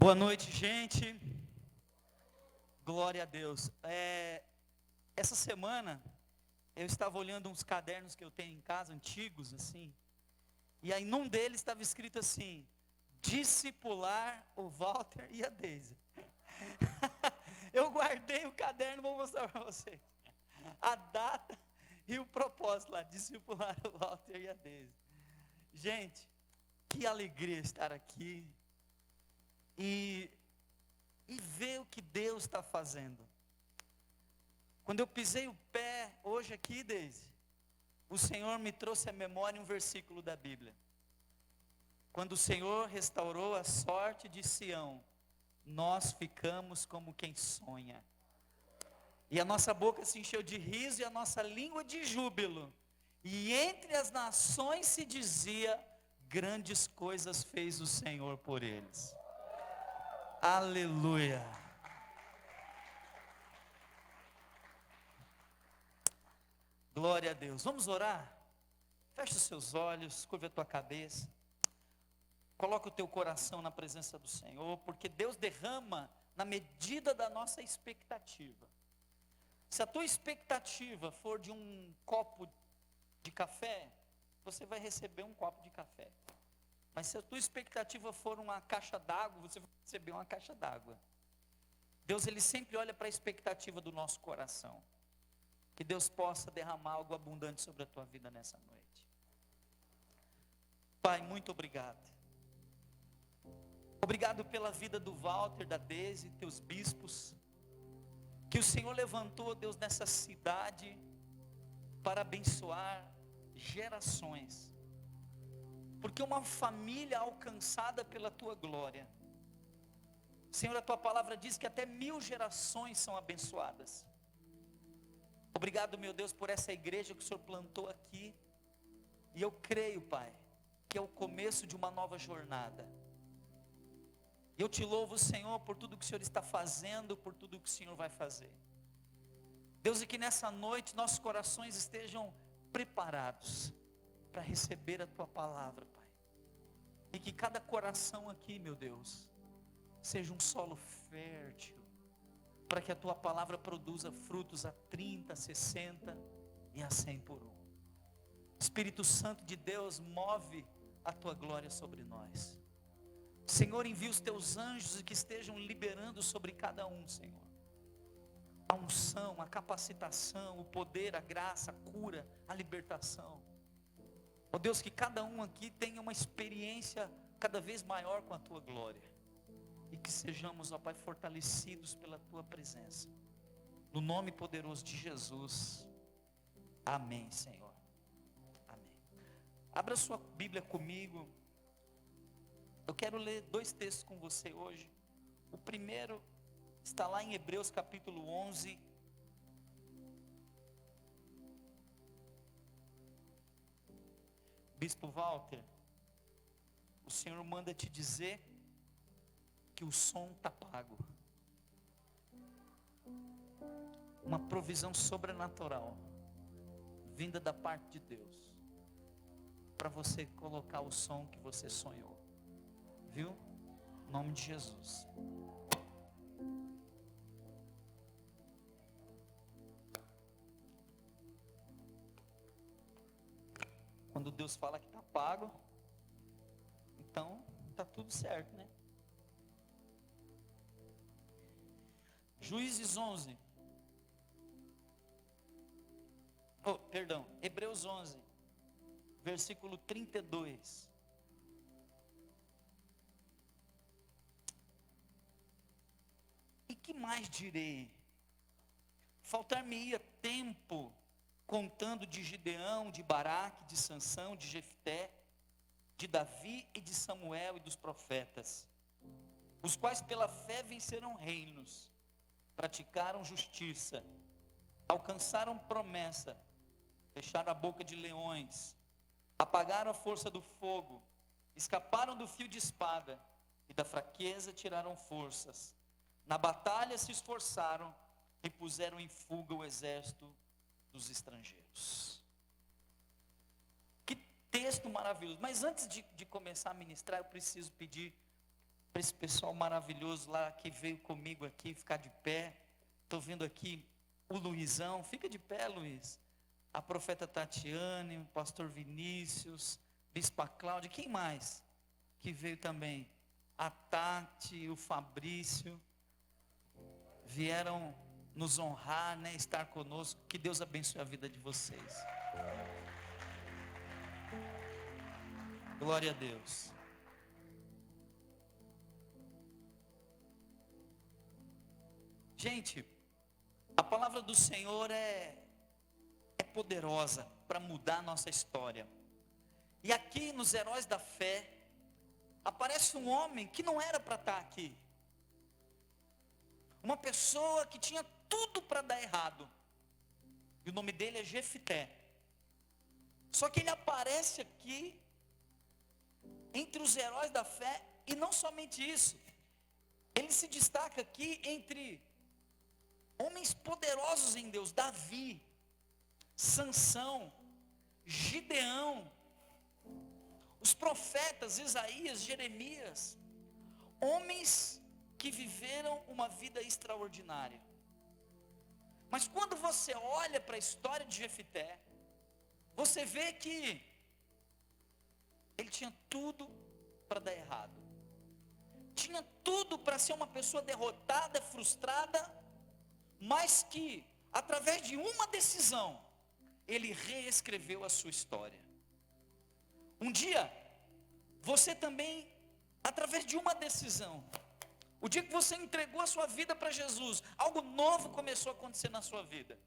Boa noite, gente. Glória a Deus. Essa semana eu estava olhando uns cadernos que eu tenho em casa, antigos, assim. E aí num deles estava escrito assim: discipular o Walter e a Deise. Eu guardei o caderno, vou mostrar para vocês. A data e o propósito lá: discipular o Walter e a Deise. Gente, que alegria estar aqui e ver o que Deus está fazendo. Quando eu pisei o pé hoje aqui, Deise, o Senhor me trouxe à memória um versículo da Bíblia. Quando o Senhor restaurou a sorte de Sião, nós ficamos como quem sonha. E a nossa boca se encheu de riso e a nossa língua de júbilo. E entre as nações se dizia: grandes coisas fez o Senhor por eles. Aleluia. Glória a Deus. Vamos orar? Feche os seus olhos, curva a tua cabeça. Coloca o teu coração na presença do Senhor, porque Deus derrama na medida da nossa expectativa. Se a tua expectativa for de um copo de café, você vai receber um copo de café. Mas se a tua expectativa for uma caixa d'água, você vai receber uma caixa d'água. Deus, Ele sempre olha para a expectativa do nosso coração. Que Deus possa derramar algo abundante sobre a tua vida nessa noite. Pai, muito obrigado. Obrigado pela vida do Walter, da Deise, teus bispos. Que o Senhor levantou, Deus, nessa cidade para abençoar gerações. Porque uma família alcançada pela tua glória, Senhor, a tua palavra diz que até 1000 gerações são abençoadas. Obrigado, meu Deus, por essa igreja que o Senhor plantou aqui. E eu creio, Pai, que é o começo de uma nova jornada. E eu te louvo, Senhor, por tudo que o Senhor está fazendo, por tudo que o Senhor vai fazer. Deus, e que nessa noite nossos corações estejam preparados para receber a tua palavra, Pai. E que cada coração aqui, meu Deus, seja um solo fértil, para que a tua palavra produza frutos a 30, 60 e a 100 por um. Espírito Santo de Deus, move a tua glória sobre nós. Senhor, envia os teus anjos e que estejam liberando sobre cada um, Senhor, a unção, a capacitação, o poder, a graça, a cura, a libertação. Ó Deus, que cada um aqui tenha uma experiência cada vez maior com a tua glória. E que sejamos, ó Pai, fortalecidos pela tua presença. No nome poderoso de Jesus. Amém, Senhor. Amém. Abra sua Bíblia comigo. Eu quero ler 2 textos com você hoje. O primeiro está lá em Hebreus capítulo 11. Bispo Walter, o Senhor manda te dizer que o som está pago. Uma provisão sobrenatural, vinda da parte de Deus, para você colocar o som que você sonhou. Viu? Em nome de Jesus. Quando Deus fala que está pago, então está tudo certo, né? Juízes 11. Hebreus 11, versículo 32. E que mais direi? Faltar-me-ia tempo contando de Gideão, de Baraque, de Sansão, de Jefté, de Davi e de Samuel e dos profetas, os quais pela fé venceram reinos, praticaram justiça, alcançaram promessa, fecharam a boca de leões, apagaram a força do fogo, escaparam do fio de espada, e da fraqueza tiraram forças. Na batalha se esforçaram e puseram em fuga o exército dos estrangeiros. Que texto maravilhoso. Mas antes de começar a ministrar, eu preciso pedir para esse pessoal maravilhoso lá que veio comigo aqui, ficar de pé. Estou vendo aqui o Luizão, fica de pé, Luiz. A profeta Tatiane, o pastor Vinícius, Bispa Cláudia, quem mais que veio também? A Tati, o Fabrício, vieram nos honrar, né, estar conosco. Que Deus abençoe a vida de vocês. Glória a Deus. Gente, a palavra do Senhor é poderosa para mudar a nossa história. E aqui nos Heróis da Fé, aparece um homem que não era para estar aqui. Uma pessoa que tinha tudo para dar errado. E o nome dele é Jefité. Só que ele aparece aqui, entre os heróis da fé, e não somente isso. Ele se destaca aqui entre homens poderosos em Deus. Davi, Sansão, Gideão, os profetas Isaías, Jeremias, homens que viveram uma vida extraordinária. Mas quando você olha para a história de Jefité, você vê que ele tinha tudo para dar errado. Tinha tudo para ser uma pessoa derrotada, frustrada, mas que, através de uma decisão, ele reescreveu a sua história. Um dia, você também, através de uma decisão, o dia que você entregou a sua vida para Jesus, algo novo começou a acontecer na sua vida.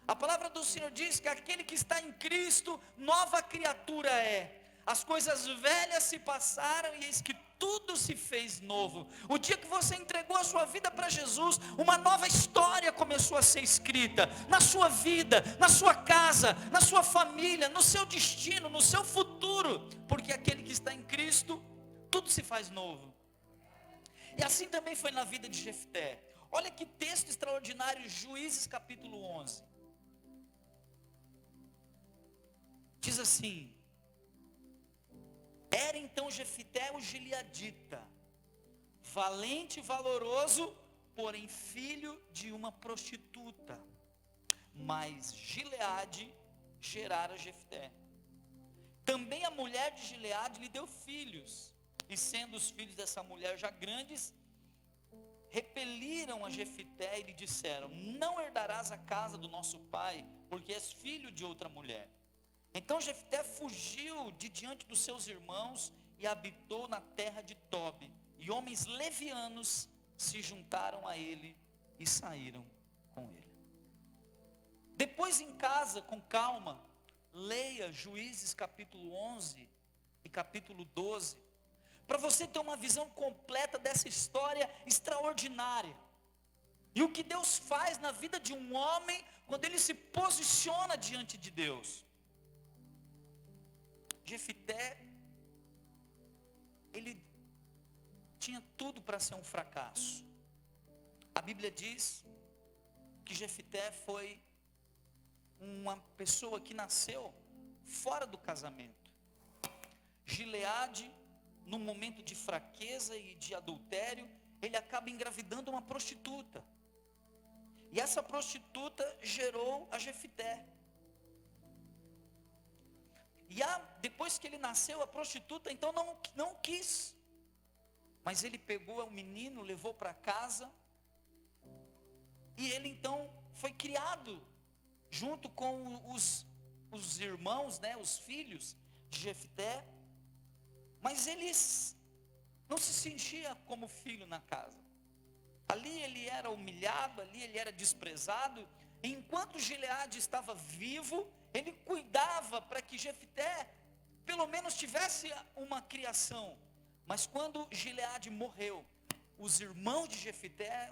A palavra do Senhor diz que aquele que está em Cristo, nova criatura é. As coisas velhas se passaram e eis que tudo se fez novo. O dia que você entregou a sua vida para Jesus, uma nova história começou a ser escrita. Na sua vida, na sua casa, na sua família, no seu destino, no seu futuro. Porque aquele que está em Cristo, tudo se faz novo. E assim também foi na vida de Jefté. Olha que texto extraordinário, Juízes capítulo 11. Diz assim: era então Jefté o gileadita, valente e valoroso, porém filho de uma prostituta. Mas Gileade gerara Jefté. Também a mulher de Gileade lhe deu filhos. E sendo os filhos dessa mulher já grandes, repeliram a Jefté e lhe disseram: não herdarás a casa do nosso pai, porque és filho de outra mulher. Então Jefté fugiu de diante dos seus irmãos e habitou na terra de Tobi. E homens levianos se juntaram a ele e saíram com ele. Depois em casa, com calma, leia Juízes capítulo 11 e capítulo 12, para você ter uma visão completa dessa história extraordinária. E o que Deus faz na vida de um homem, quando ele se posiciona diante de Deus. Jefté, ele tinha tudo para ser um fracasso. A Bíblia diz que Jefté foi uma pessoa que nasceu fora do casamento. Gileade, num momento de fraqueza e de adultério, ele acaba engravidando uma prostituta. E essa prostituta gerou a Jefté. E depois que ele nasceu, a prostituta então não quis. Mas ele pegou o menino, levou para casa. E ele então foi criado junto com os irmãos, né, os filhos de Jefté. Mas eles não se sentia como filho na casa. Ali ele era humilhado, ali ele era desprezado. E enquanto Gileade estava vivo, ele cuidava para que Jefté pelo menos tivesse uma criação. Mas quando Gileade morreu, os irmãos de Jefté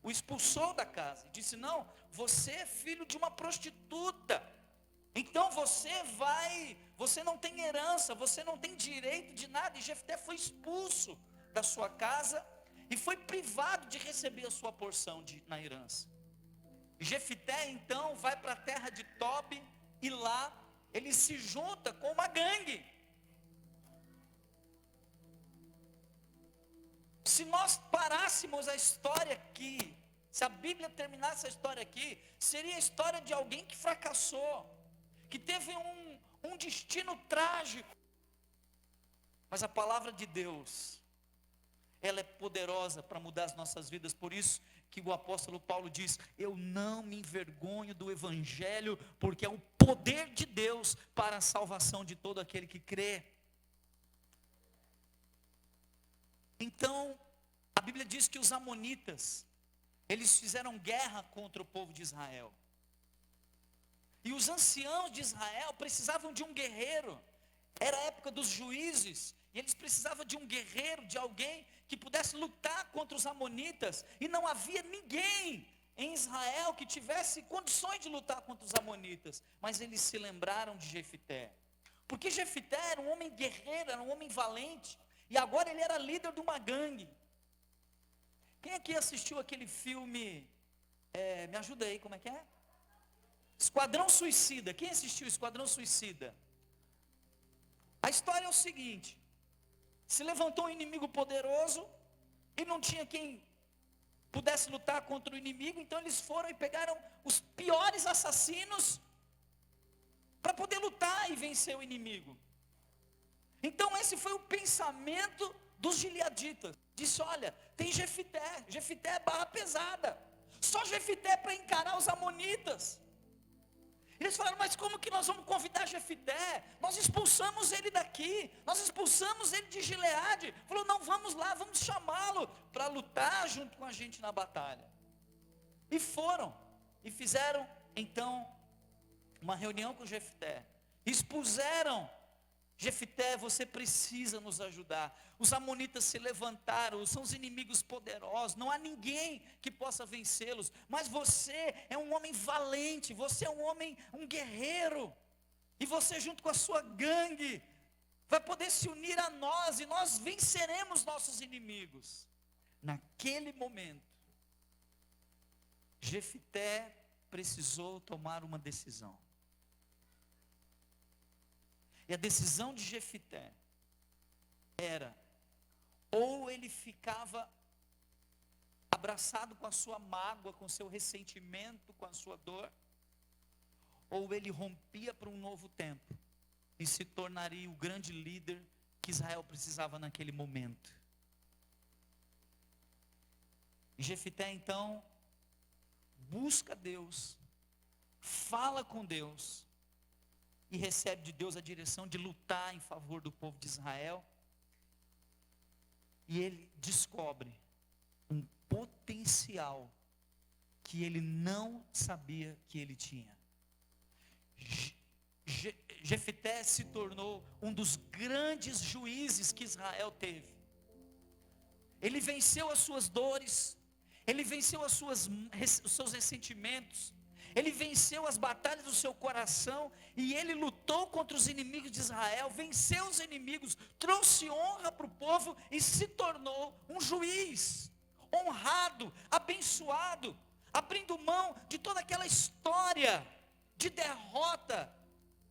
o expulsou da casa. E disse: não, você é filho de uma prostituta. Então você não tem herança, você não tem direito de nada. E Jefté foi expulso da sua casa e foi privado de receber a sua porção na herança. Jefté então vai para a terra de Tobi e lá ele se junta com uma gangue. Se nós parássemos a história aqui, se a Bíblia terminasse a história aqui, seria a história de alguém que fracassou, que teve um destino trágico. Mas a palavra de Deus, ela é poderosa para mudar as nossas vidas. Por isso que o apóstolo Paulo diz: eu não me envergonho do evangelho, porque é o poder de Deus para a salvação de todo aquele que crê. Então, a Bíblia diz que os amonitas, eles fizeram guerra contra o povo de Israel. E os anciãos de Israel precisavam de um guerreiro. Era a época dos juízes, e eles precisavam de um guerreiro, de alguém que pudesse lutar contra os amonitas. E não havia ninguém em Israel que tivesse condições de lutar contra os amonitas. Mas eles se lembraram de Jefité. Porque Jefité era um homem guerreiro, era um homem valente. E agora ele era líder de uma gangue. Quem aqui assistiu aquele filme, me ajuda aí, como é que é? Esquadrão Suicida. Quem assistiu Esquadrão Suicida? A história é o seguinte: se levantou um inimigo poderoso, e não tinha quem pudesse lutar contra o inimigo, então eles foram e pegaram os piores assassinos, para poder lutar e vencer o inimigo. Então esse foi o pensamento dos gileaditas. Disse: olha, tem Jefité, Jefité é barra pesada, só Jefité para encarar os amonitas. Eles falaram: mas como que nós vamos convidar Jefité? Nós expulsamos ele daqui, nós expulsamos ele de Gileade. Falou: não, vamos lá, vamos chamá-lo para lutar junto com a gente na batalha. E foram, e fizeram então uma reunião com Jefité. Expuseram: Jefité, você precisa nos ajudar. Os amonitas se levantaram, são os inimigos poderosos, não há ninguém que possa vencê-los, mas você é um homem valente, você é um homem, um guerreiro, e você junto com a sua gangue, vai poder se unir a nós, e nós venceremos nossos inimigos. Naquele momento, Jefité precisou tomar uma decisão. E a decisão de Jefité era: ou ele ficava abraçado com a sua mágoa, com o seu ressentimento, com a sua dor, ou ele rompia para um novo tempo e se tornaria o grande líder que Israel precisava naquele momento. E Jefité então busca Deus, fala com Deus, e recebe de Deus a direção de lutar em favor do povo de Israel. E ele descobre um potencial que ele não sabia que ele tinha. Jefité se tornou um dos grandes juízes que Israel teve. Ele venceu as suas dores, ele venceu os seus ressentimentos, ele venceu as batalhas do seu coração, e ele lutou contra os inimigos de Israel, venceu os inimigos, trouxe honra para o povo, e se tornou um juiz, honrado, abençoado, abrindo mão de toda aquela história de derrota,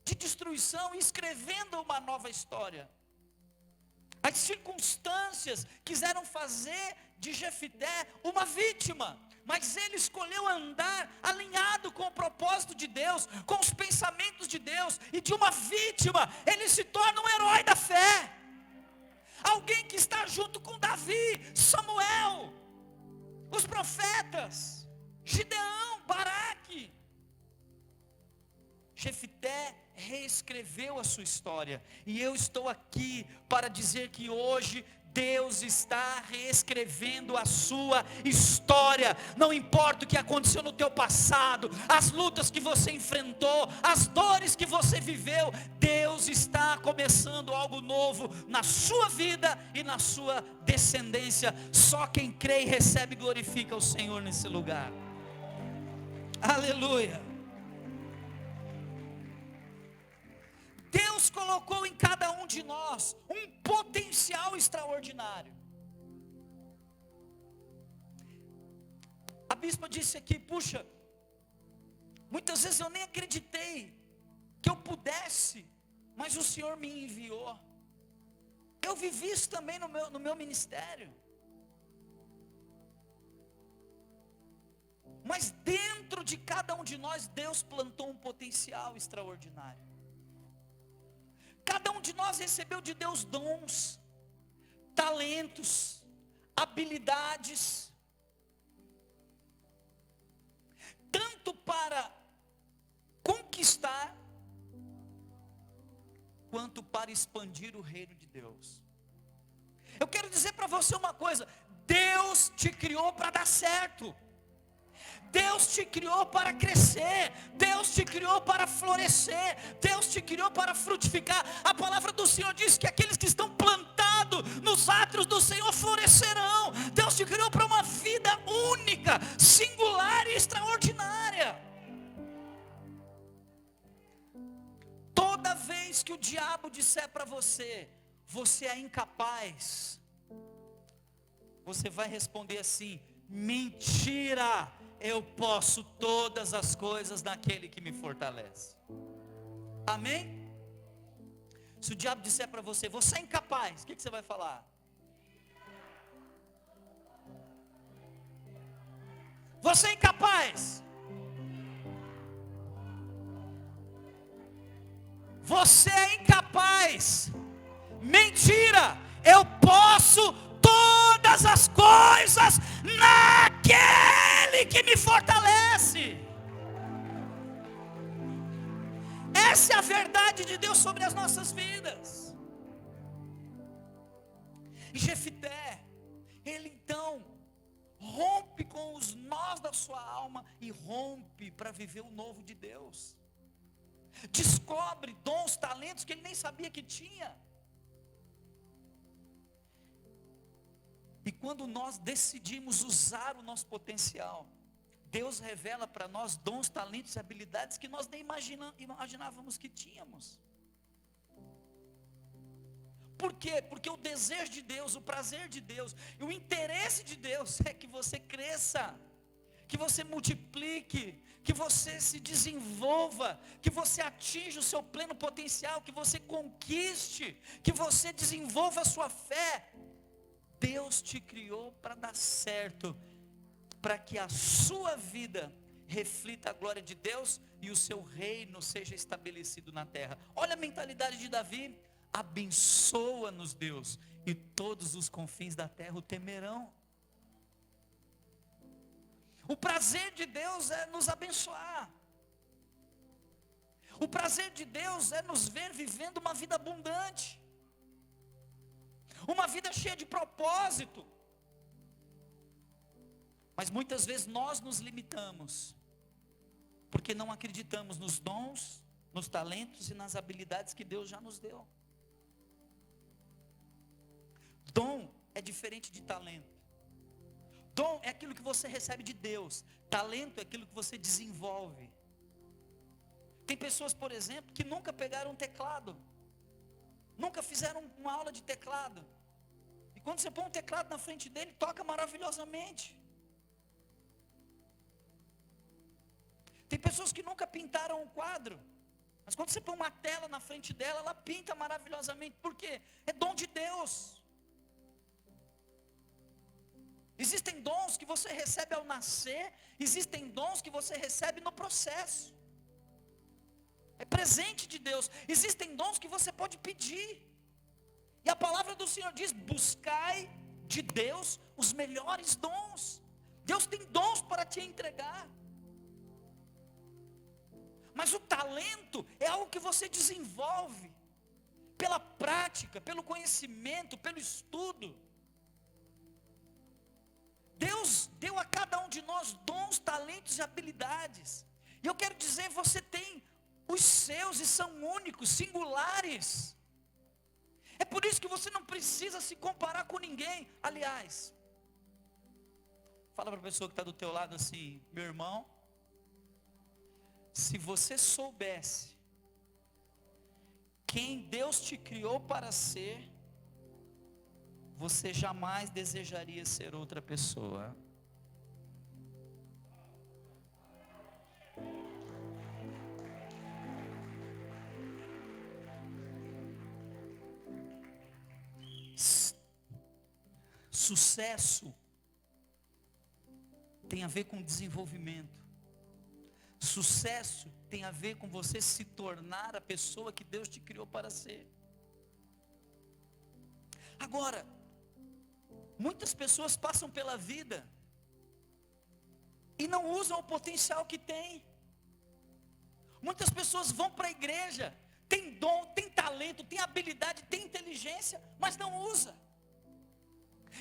de destruição, e escrevendo uma nova história. As circunstâncias quiseram fazer de Jefité uma vítima, mas ele escolheu andar alinhado com o propósito de Deus, com os pensamentos de Deus, e de uma vítima ele se torna um herói da fé, alguém que está junto com Davi, Samuel, os profetas, Gideão, Baraque. Jefité reescreveu a sua história, e eu estou aqui para dizer que hoje Deus está reescrevendo a sua história. Não importa o que aconteceu no teu passado, as lutas que você enfrentou, as dores que você viveu, Deus está começando algo novo na sua vida e na sua descendência. Só quem crê e recebe glorifica o Senhor nesse lugar. Aleluia. Deus colocou em cada um de nós um potencial extraordinário. A bispa disse aqui: puxa, muitas vezes eu nem acreditei que eu pudesse, mas o Senhor me enviou. Eu vivi isso também no meu ministério. Mas dentro de cada um de nós, Deus plantou um potencial extraordinário. Cada um de nós recebeu de Deus dons, talentos, habilidades, tanto para conquistar, quanto para expandir o reino de Deus. Eu quero dizer para você uma coisa: Deus te criou para dar certo. Deus te criou para crescer, Deus te criou para florescer, Deus te criou para frutificar. A palavra do Senhor diz que aqueles que estão plantados nos átrios do Senhor florescerão. Deus te criou para uma vida única, singular e extraordinária. Toda vez que o diabo disser para você, você é incapaz, você vai responder assim: mentira, eu posso todas as coisas naquele que me fortalece. Amém? Se o diabo disser para você, você é incapaz, o que você vai falar? Você é incapaz. Você é incapaz. Mentira, eu posso todas as coisas naquele que me fortalece. Essa é a verdade de Deus sobre as nossas vidas. E Jefité, ele então rompe com os nós da sua alma e rompe para viver o novo de Deus. Descobre dons, talentos que ele nem sabia que tinha. E quando nós decidimos usar o nosso potencial, Deus revela para nós dons, talentos e habilidades que nós nem imaginávamos que tínhamos. Por quê? Porque o desejo de Deus, o prazer de Deus e o interesse de Deus é que você cresça, que você multiplique, que você se desenvolva, que você atinja o seu pleno potencial, que você conquiste, que você desenvolva a sua fé. Deus te criou para dar certo, para que a sua vida reflita a glória de Deus e o seu reino seja estabelecido na terra. Olha a mentalidade de Davi: abençoa-nos Deus, e todos os confins da terra o temerão. O prazer de Deus é nos abençoar. O prazer de Deus é nos ver vivendo uma vida abundante, uma vida cheia de propósito. Mas muitas vezes nós nos limitamos, porque não acreditamos nos dons, nos talentos e nas habilidades que Deus já nos deu. Dom é diferente de talento. Dom é aquilo que você recebe de Deus. Talento é aquilo que você desenvolve. Tem pessoas, por exemplo, que nunca pegaram um teclado, nunca fizeram uma aula de teclado, e quando você põe um teclado na frente dele, toca maravilhosamente. Tem pessoas que nunca pintaram um quadro, mas quando você põe uma tela na frente dela, ela pinta maravilhosamente. Por quê? É dom de Deus. Existem dons que você recebe ao nascer, existem dons que você recebe no processo. É presente de Deus. Existem dons que você pode pedir. E a palavra do Senhor diz: buscai de Deus os melhores dons. Deus tem dons para te entregar. Mas o talento é algo que você desenvolve pela prática, pelo conhecimento, pelo estudo. Deus deu a cada um de nós dons, talentos e habilidades. E eu quero dizer, você tem os seus e são únicos, singulares. É por isso que você não precisa se comparar com ninguém. Aliás, fala para a pessoa que está do teu lado assim: meu irmão, se você soubesse quem Deus te criou para ser, você jamais desejaria ser outra pessoa. Sucesso tem a ver com desenvolvimento. Sucesso tem a ver com você se tornar a pessoa que Deus te criou para ser. Agora, muitas pessoas passam pela vida e não usam o potencial que têm. Muitas pessoas vão para a igreja, tem dom, tem talento, tem habilidade, tem inteligência, mas não usa.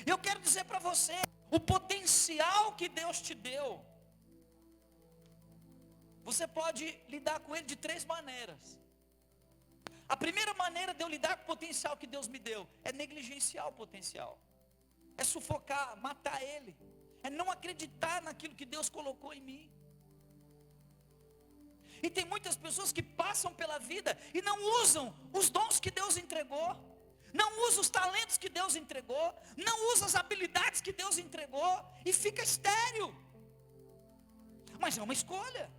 Eu quero dizer para você, o potencial que Deus te deu, você pode lidar com ele de 3 maneiras. A primeira maneira de eu lidar com o potencial que Deus me deu é negligenciar o potencial, é sufocar, matar ele, é não acreditar naquilo que Deus colocou em mim. E tem muitas pessoas que passam pela vida e não usam os dons que Deus entregou, não usam os talentos que Deus entregou, não usam as habilidades que Deus entregou, e fica estéril. Mas é uma escolha.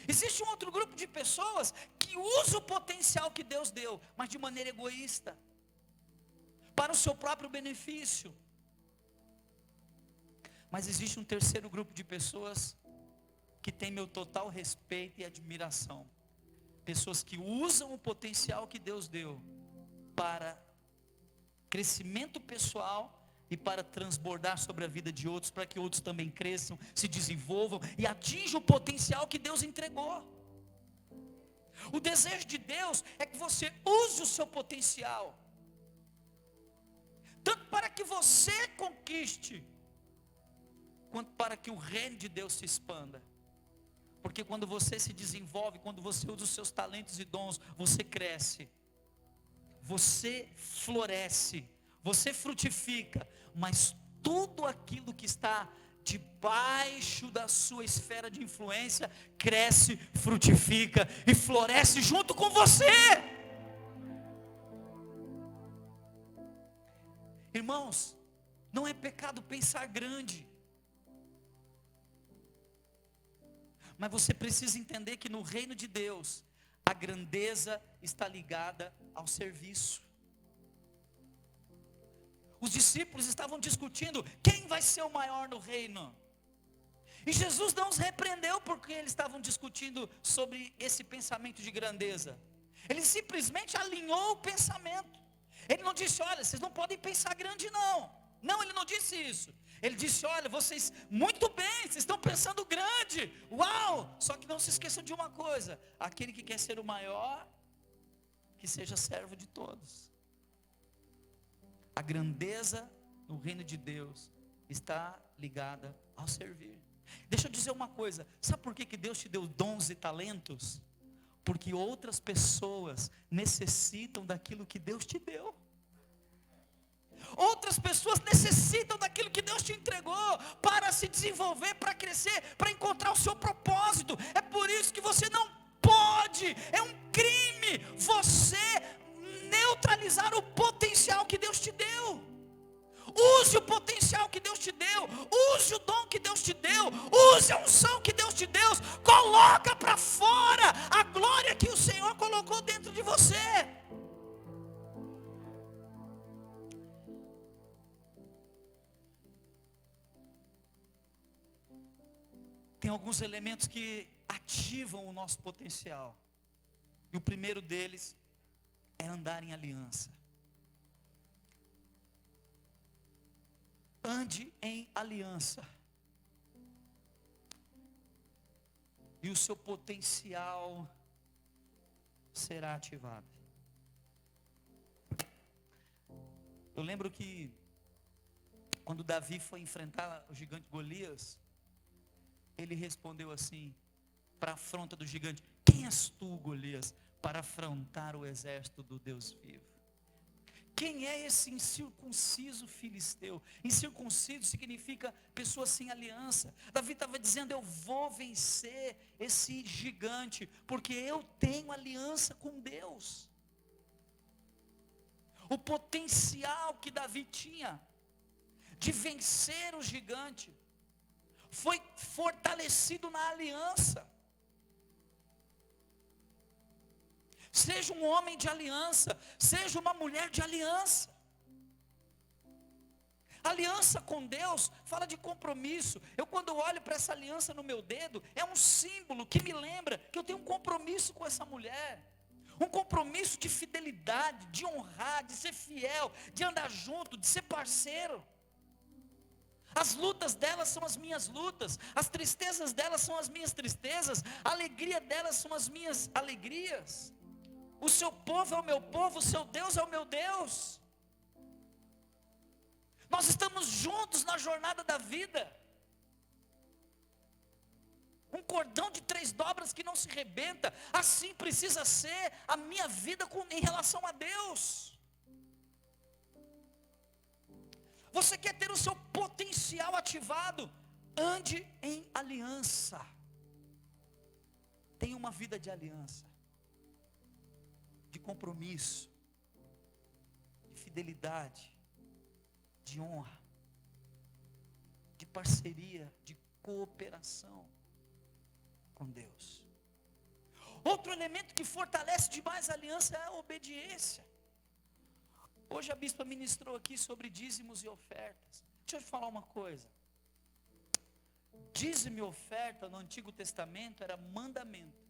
Existe um outro grupo de pessoas que usa o potencial que Deus deu, mas de maneira egoísta, para o seu próprio benefício. Mas existe um terceiro grupo de pessoas que tem meu total respeito e admiração. Pessoas que usam o potencial que Deus deu para crescimento pessoal e para transbordar sobre a vida de outros, para que outros também cresçam, se desenvolvam e atinjam o potencial que Deus entregou. O desejo de Deus é que você use o seu potencial, tanto para que você conquiste, quanto para que o reino de Deus se expanda. Porque quando você se desenvolve, quando você usa os seus talentos e dons, você cresce, você floresce, você frutifica, mas tudo aquilo que está debaixo da sua esfera de influência, cresce, frutifica e floresce junto com você. Irmãos, não é pecado pensar grande, mas você precisa entender que no reino de Deus, a grandeza está ligada ao serviço. Os discípulos estavam discutindo quem vai ser o maior no reino. E Jesus não os repreendeu porque eles estavam discutindo sobre esse pensamento de grandeza. Ele simplesmente alinhou o pensamento. Ele não disse, olha, vocês não podem pensar grande não. Não, ele não disse isso. Ele disse, olha, vocês, muito bem, vocês estão pensando grande. Uau! Só que não se esqueçam de uma coisa. Aquele que quer ser o maior, que seja servo de todos. A grandeza no reino de Deus está ligada ao servir. Deixa eu dizer uma coisa, sabe por que Deus te deu dons e talentos? Porque outras pessoas necessitam daquilo que Deus te deu. Outras pessoas necessitam daquilo que Deus te entregou para se desenvolver, para crescer, para encontrar o seu propósito. É por isso que você não pode, é um crime você neutralizar o potencial que Deus te deu. Use o potencial que Deus te deu, use o dom que Deus te deu, use a unção que Deus te deu, coloca para fora a glória que o Senhor colocou dentro de você. Tem alguns elementos que ativam o nosso potencial, e o primeiro deles é andar em aliança. Ande em aliança, e o seu potencial será ativado. Eu lembro que quando Davi foi enfrentar o gigante Golias, ele respondeu assim, para a afronta do gigante: quem és tu, Golias, para afrontar o exército do Deus vivo? Quem é esse incircunciso filisteu? Incircunciso significa pessoa sem aliança. Davi estava dizendo, eu vou vencer esse gigante, porque eu tenho aliança com Deus. O potencial que Davi tinha de vencer o gigante foi fortalecido na aliança. Seja um homem de aliança, seja uma mulher de aliança. Aliança com Deus fala de compromisso. Eu, quando olho para essa aliança no meu dedo, é um símbolo que me lembra que eu tenho um compromisso com essa mulher. Um compromisso de fidelidade, de honrar, de ser fiel, de andar junto, de ser parceiro. As lutas delas são as minhas lutas, as tristezas delas são as minhas tristezas, a alegria delas são as minhas alegrias. O seu povo é o meu povo, o seu Deus é o meu Deus. Nós estamos juntos na jornada da vida. Um cordão de 3 dobras que não se rebenta. Assim precisa ser a minha vida em relação a Deus. Você quer ter o seu potencial ativado? Ande em aliança. Tenha uma vida de aliança, de compromisso, de fidelidade, de honra, de parceria, de cooperação com Deus. Outro elemento que fortalece demais a aliança é a obediência. Hoje a bispa ministrou aqui sobre dízimos e ofertas. Deixa eu te falar uma coisa. Dízimo e oferta no Antigo Testamento era mandamento.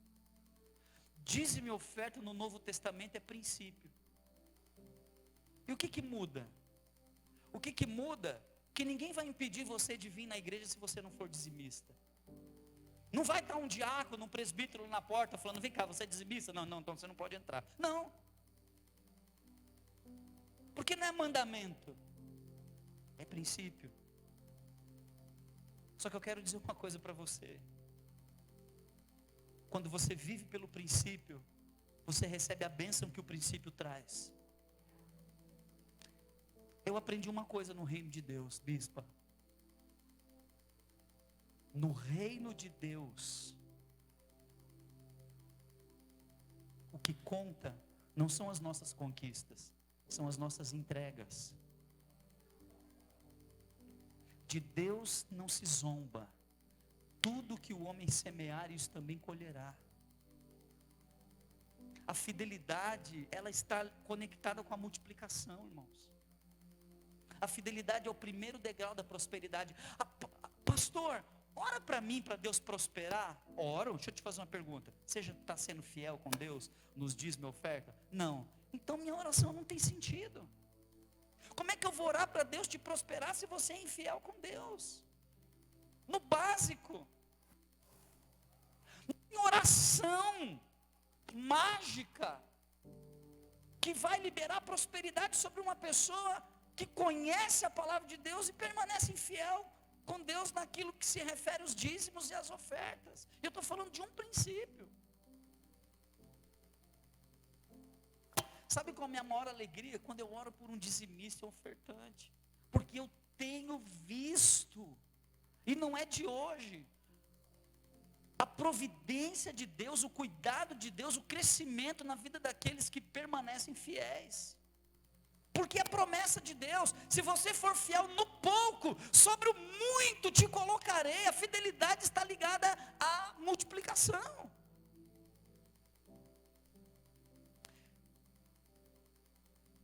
Dízimo e oferta no Novo Testamento é princípio. E o que muda? O que muda? Que ninguém vai impedir você de vir na igreja se você não for dizimista. Não vai estar um diácono, um presbítero na porta falando, vem cá, você é dizimista? Não, então você não pode entrar. Não. Porque não é mandamento, é princípio. Só que eu quero dizer uma coisa para você. Quando você vive pelo princípio, você recebe a bênção que o princípio traz. Eu aprendi uma coisa no reino de Deus, bispa. No reino de Deus, o que conta não são as nossas conquistas, são as nossas entregas. De Deus não se zomba. Tudo que o homem semear, isso também colherá. A fidelidade, ela está conectada com a multiplicação, irmãos. A fidelidade é o primeiro degrau da prosperidade. Pastor, ora para mim, para Deus prosperar. Oro. Deixa eu te fazer uma pergunta. Você já está sendo fiel com Deus nos dízimos e oferta? Não. Então minha oração não tem sentido. Como é que eu vou orar para Deus te prosperar se você é infiel com Deus? No básico. Em oração mágica que vai liberar prosperidade sobre uma pessoa que conhece a palavra de Deus e permanece infiel com Deus naquilo que se refere aos dízimos e às ofertas. Eu estou falando de um princípio. Sabe qual é a minha maior alegria? Quando eu oro por um dizimista e ofertante. Porque eu tenho visto, e não é de hoje, a providência de Deus, o cuidado de Deus, o crescimento na vida daqueles que permanecem fiéis. Porque a promessa de Deus, se você for fiel no pouco, sobre o muito te colocarei. A fidelidade está ligada à multiplicação.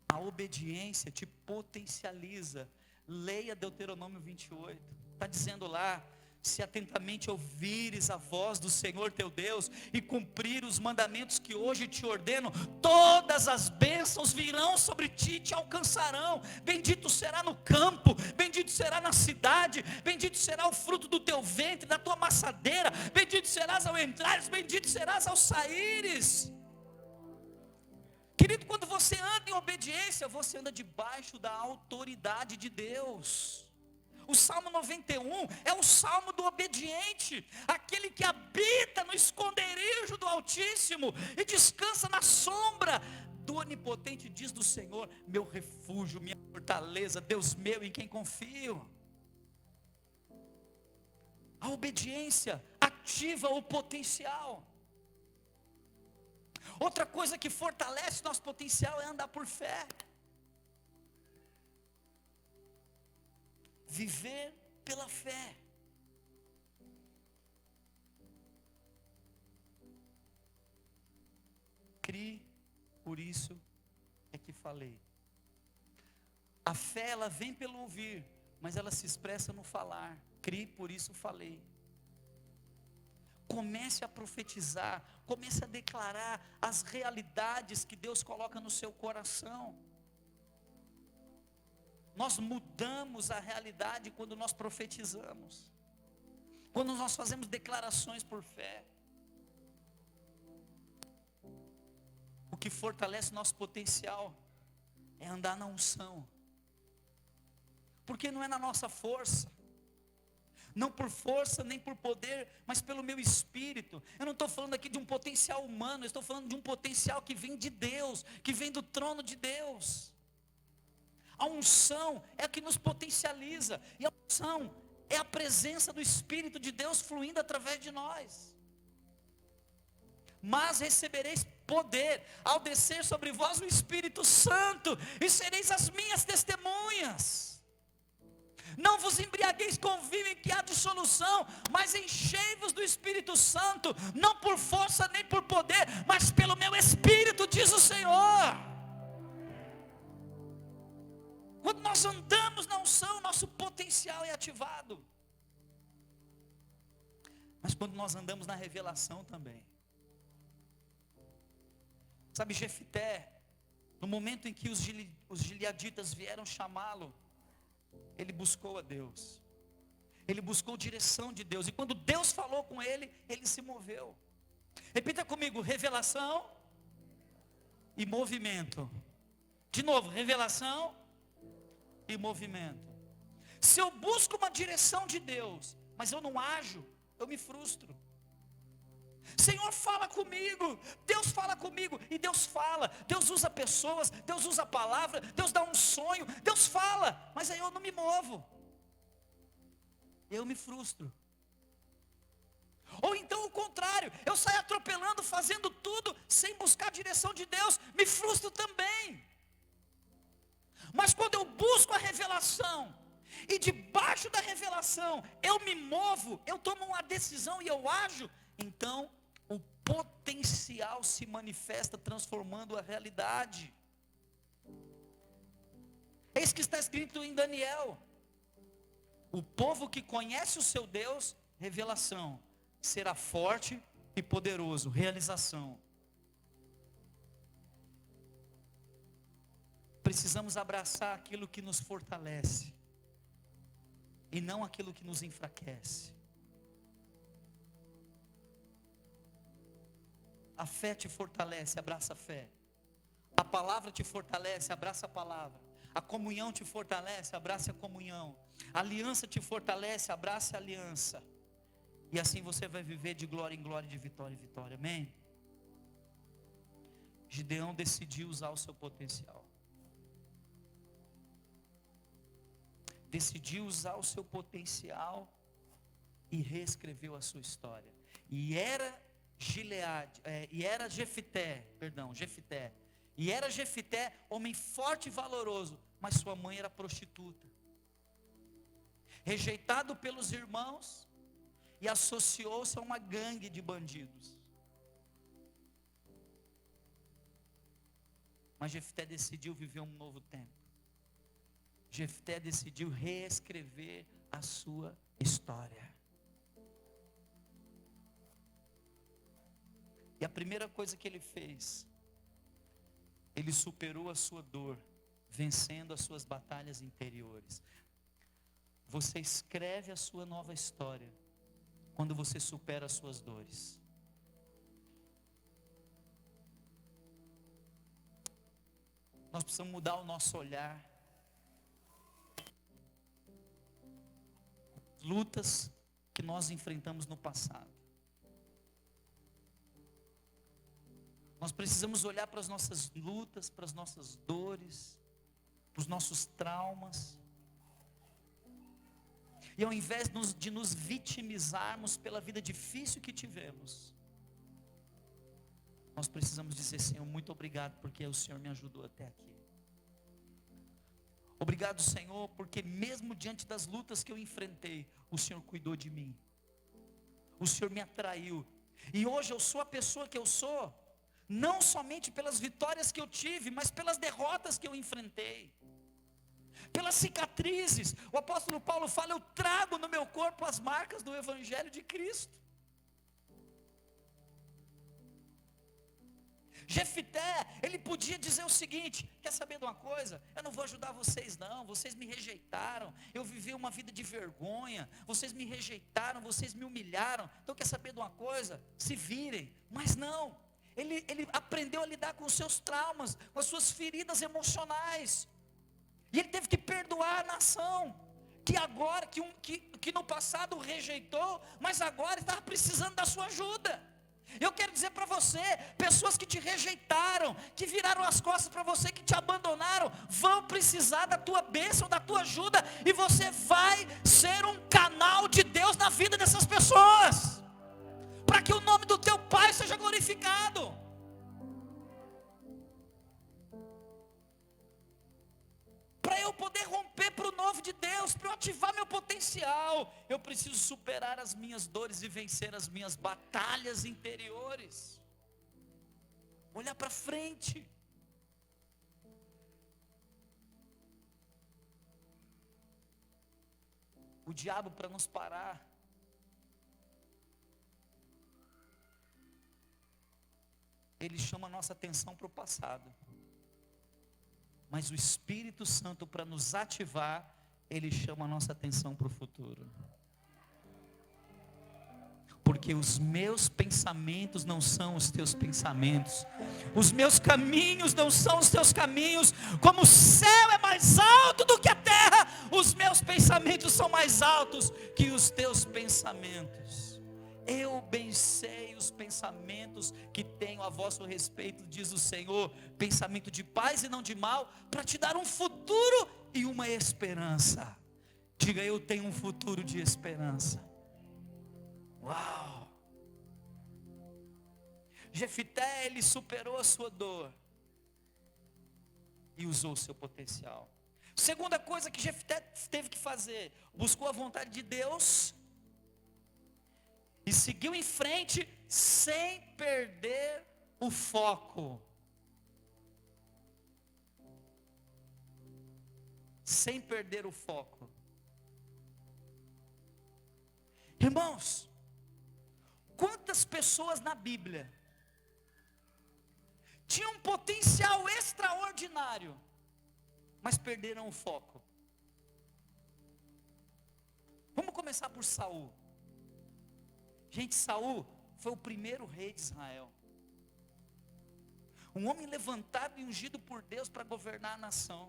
A obediência te potencializa. Leia Deuteronômio 28. Está dizendo lá: se atentamente ouvires a voz do Senhor teu Deus e cumprir os mandamentos que hoje te ordeno, todas as bênçãos virão sobre ti e te alcançarão. Bendito será no campo, bendito será na cidade, bendito será o fruto do teu ventre, da tua maçadeira, bendito serás ao entrares, bendito serás ao saíres. Querido, quando você anda em obediência, você anda debaixo da autoridade de Deus. O Salmo 91 é o Salmo do obediente, aquele que habita no esconderijo do Altíssimo e descansa na sombra do Onipotente, diz do Senhor, meu refúgio, minha fortaleza, Deus meu em quem confio. A obediência ativa o potencial. Outra coisa que fortalece nosso potencial é andar por fé. Viver pela fé. Crie, por isso é que falei. A fé, ela vem pelo ouvir, mas ela se expressa no falar. Criei, por isso falei. Comece a profetizar, comece a declarar as realidades que Deus coloca no seu coração. Nós mudamos a realidade quando nós profetizamos, quando nós fazemos declarações por fé. O que fortalece nosso potencial é andar na unção, porque não é na nossa força, não por força nem por poder, mas pelo meu espírito. Eu não estou falando aqui de um potencial humano, eu estou falando de um potencial que vem de Deus, que vem do trono de Deus. A unção é a que nos potencializa, e a unção é a presença do Espírito de Deus fluindo através de nós. Mas recebereis poder ao descer sobre vós o Espírito Santo, e sereis as minhas testemunhas. Não vos embriagueis com vinho em que há dissolução, mas enchei-vos do Espírito Santo, não por força nem por poder, mas pelo meu Espírito, diz o Senhor. Quando nós andamos na unção, nosso potencial é ativado. Mas quando nós andamos na revelação também. Sabe, Jefté, no momento em que os gileaditas vieram chamá-lo, ele buscou a Deus. Ele buscou direção de Deus. E quando Deus falou com ele, ele se moveu. Repita comigo: revelação e movimento. De novo, revelação e movimento. Se eu busco uma direção de Deus, mas eu não ajo, eu me frustro. Senhor, fala comigo. Deus fala comigo. E Deus fala. Deus usa pessoas. Deus usa a palavra. Deus dá um sonho. Deus fala. Mas aí eu não me movo. Eu me frustro. Ou então o contrário. Eu saio atropelando, fazendo tudo, sem buscar a direção de Deus. Me frustro também. Mas quando eu busco a revelação, e debaixo da revelação, eu me movo, eu tomo uma decisão e eu ajo, então o potencial se manifesta, transformando a realidade. É isso que está escrito em Daniel. O povo que conhece o seu Deus, revelação, será forte e poderoso, realização. Precisamos abraçar aquilo que nos fortalece, e não aquilo que nos enfraquece. A fé te fortalece, abraça a fé. A palavra te fortalece, abraça a palavra. A comunhão te fortalece, abraça a comunhão. A aliança te fortalece, abraça a aliança. E assim você vai viver de glória em glória, de vitória em vitória. Amém? Gideão decidiu usar o seu potencial. Decidiu usar o seu potencial e reescreveu a sua história. E era Jefté, homem forte e valoroso, mas sua mãe era prostituta. Rejeitado pelos irmãos e associou-se a uma gangue de bandidos. Mas Jefté decidiu viver um novo tempo. Jefté decidiu reescrever a sua história. E a primeira coisa que ele fez, ele superou a sua dor, vencendo as suas batalhas interiores. Você escreve a sua nova história quando você supera as suas dores. Nós precisamos mudar o nosso olhar. Lutas que nós enfrentamos no passado. Nós precisamos olhar para as nossas lutas, para as nossas dores, para os nossos traumas. E ao invés de nos vitimizarmos pela vida difícil que tivemos, nós precisamos dizer: Senhor, muito obrigado, porque o Senhor me ajudou até aqui. Obrigado, Senhor, porque mesmo diante das lutas que eu enfrentei, o Senhor cuidou de mim. O Senhor me atraiu. E hoje eu sou a pessoa que eu sou, não somente pelas vitórias que eu tive, mas pelas derrotas que eu enfrentei. pelas cicatrizes. O apóstolo Paulo fala: eu trago no meu corpo as marcas do evangelho de Cristo. Jefité, ele podia dizer o seguinte: quer saber de uma coisa? Eu não vou ajudar vocês não, vocês me rejeitaram, eu vivi uma vida de vergonha, vocês me rejeitaram, vocês me humilharam, então quer saber de uma coisa? Se virem. Mas não, ele aprendeu a lidar com os seus traumas, com as suas feridas emocionais, e ele teve que perdoar a nação, que agora, que no passado o rejeitou, mas agora estava precisando da sua ajuda. Eu quero dizer para você, pessoas que te rejeitaram, que viraram as costas para você, que te abandonaram, vão precisar da tua bênção, da tua ajuda, e você vai ser um canal de Deus na vida dessas pessoas, para que o nome do teu Pai seja glorificado. Para eu poder romper para o novo de Deus, para eu ativar meu potencial, eu preciso superar as minhas dores e vencer as minhas batalhas interiores. Olhar para frente. O diabo, para nos parar, ele chama a nossa atenção para o passado. Mas o Espírito Santo, para nos ativar, ele chama a nossa atenção para o futuro. Porque os meus pensamentos não são os teus pensamentos, os meus caminhos não são os teus caminhos. Como o céu é mais alto do que a terra, os meus pensamentos são mais altos que os teus pensamentos. Eu bem sei os pensamentos que tenho a vosso respeito, diz o Senhor, pensamento de paz e não de mal, para te dar um futuro e uma esperança. Diga: eu tenho um futuro de esperança. Uau! Jefité, ele superou a sua dor e usou o seu potencial. Segunda coisa que Jefité teve que fazer: buscou a vontade de Deus e seguiu em frente sem perder o foco. Sem perder o foco. Irmãos, quantas pessoas na Bíblia tinham um potencial extraordinário, mas perderam o foco? Vamos começar por Saul. Gente, Saul foi o primeiro rei de Israel. Um homem levantado e ungido por Deus para governar a nação.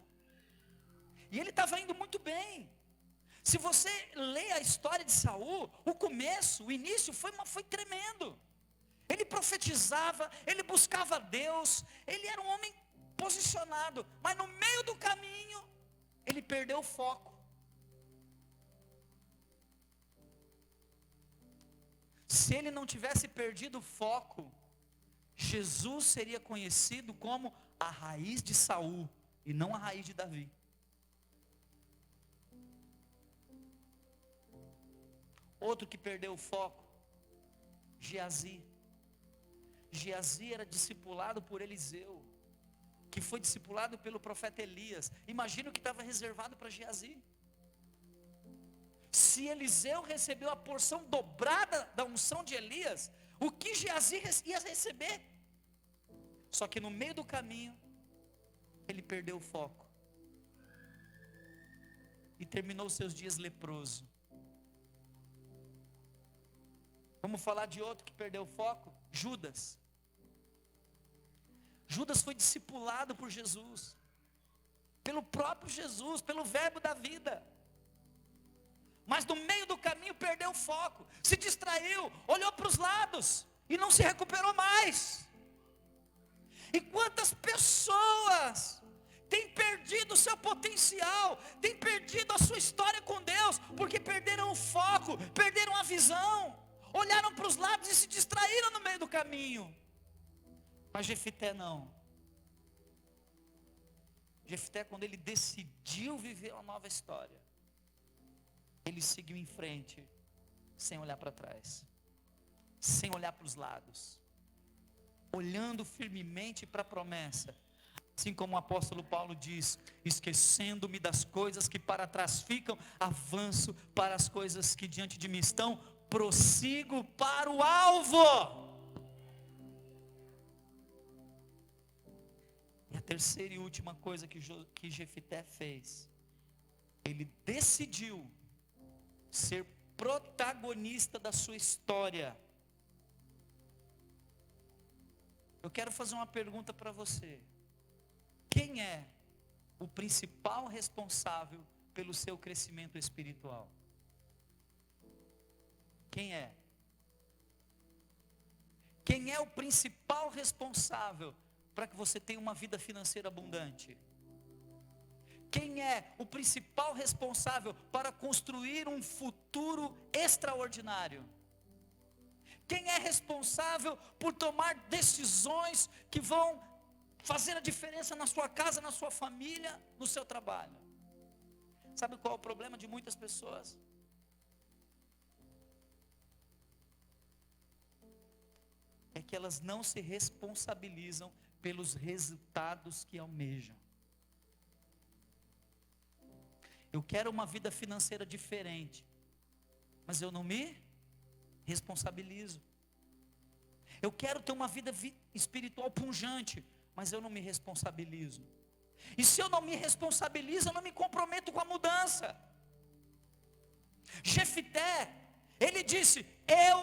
E ele estava indo muito bem. Se você lê a história de Saul, o começo, o início foi tremendo. Ele profetizava, ele buscava Deus, ele era um homem posicionado. Mas no meio do caminho, ele perdeu o foco. Se ele não tivesse perdido o foco, Jesus seria conhecido como a raiz de Saul e não a raiz de Davi. Outro que perdeu o foco, Geazi. Geazi era discipulado por Eliseu, que foi discipulado pelo profeta Elias. Imagina o que estava reservado para Geazi. Se Eliseu recebeu a porção dobrada da unção de Elias, o que Geazi ia receber? Só que no meio do caminho, ele perdeu o foco. E terminou seus dias leproso. Vamos falar de outro que perdeu o foco? Judas. Judas foi discipulado por Jesus, pelo próprio Jesus, pelo verbo da vida. Mas no meio do caminho perdeu o foco, se distraiu, olhou para os lados e não se recuperou mais. E quantas pessoas têm perdido o seu potencial, têm perdido a sua história com Deus, porque perderam o foco, perderam a visão, olharam para os lados e se distraíram no meio do caminho. Mas Jefité não. Jefité, quando ele decidiu viver uma nova história, ele seguiu em frente, sem olhar para trás, sem olhar para os lados, olhando firmemente para a promessa. Assim como o apóstolo Paulo diz: esquecendo-me das coisas que para trás ficam, avanço para as coisas que diante de mim estão, prossigo para o alvo. E a terceira e última coisa que Jefité fez, ele decidiu ser protagonista da sua história. Eu quero fazer uma pergunta para você: quem é o principal responsável pelo seu crescimento espiritual? Quem é? Quem é o principal responsável para que você tenha uma vida financeira abundante? Quem é o principal responsável para construir um futuro extraordinário? Quem é responsável por tomar decisões que vão fazer a diferença na sua casa, na sua família, no seu trabalho? Sabe qual é o problema de muitas pessoas? É que elas não se responsabilizam pelos resultados que almejam. Eu quero uma vida financeira diferente, mas eu não me responsabilizo. Eu quero ter uma vida espiritual pujante, mas eu não me responsabilizo. E se eu não me responsabilizo, eu não me comprometo com a mudança. Jefité, ele disse: eu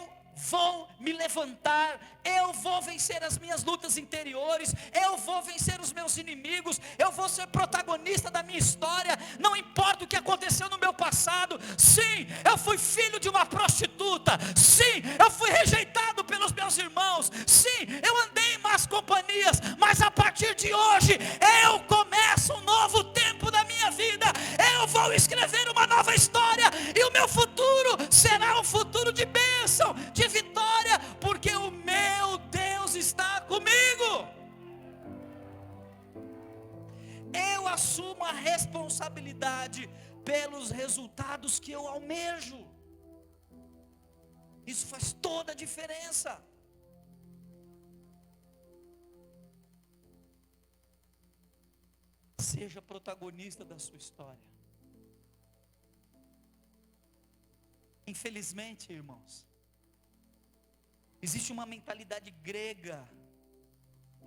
vou me levantar, eu vou vencer as minhas lutas interiores, eu vou vencer os meus inimigos, eu vou ser protagonista da minha história, não importa o que aconteceu no meu passado. Sim, eu fui filho de uma prostituta, sim, eu fui rejeitado pelos meus irmãos, sim, eu andei em más companhias, mas a partir de hoje, eu começo um novo tempo da minha vida, eu vou escrever uma nova história, e o meu futuro será um futuro de bênção, de vitória, porque o meu Deus está comigo. Eu assumo a responsabilidade pelos resultados que eu almejo. Isso faz toda a diferença. Seja protagonista da sua história. Infelizmente, irmãos, existe uma mentalidade grega,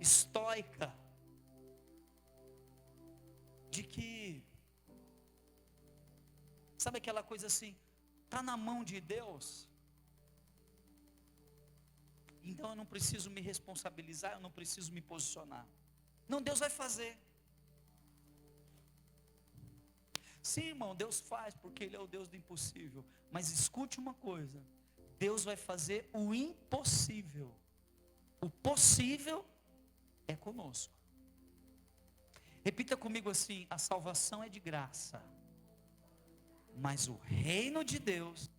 estoica, de que, sabe aquela coisa assim, está na mão de Deus, então eu não preciso me responsabilizar, eu não preciso me posicionar. Não, Deus vai fazer. Sim, irmão, Deus faz, porque Ele é o Deus do impossível. Mas escute uma coisa: Deus vai fazer o impossível. O possível é conosco. Repita comigo assim: a salvação é de graça, mas o reino de Deus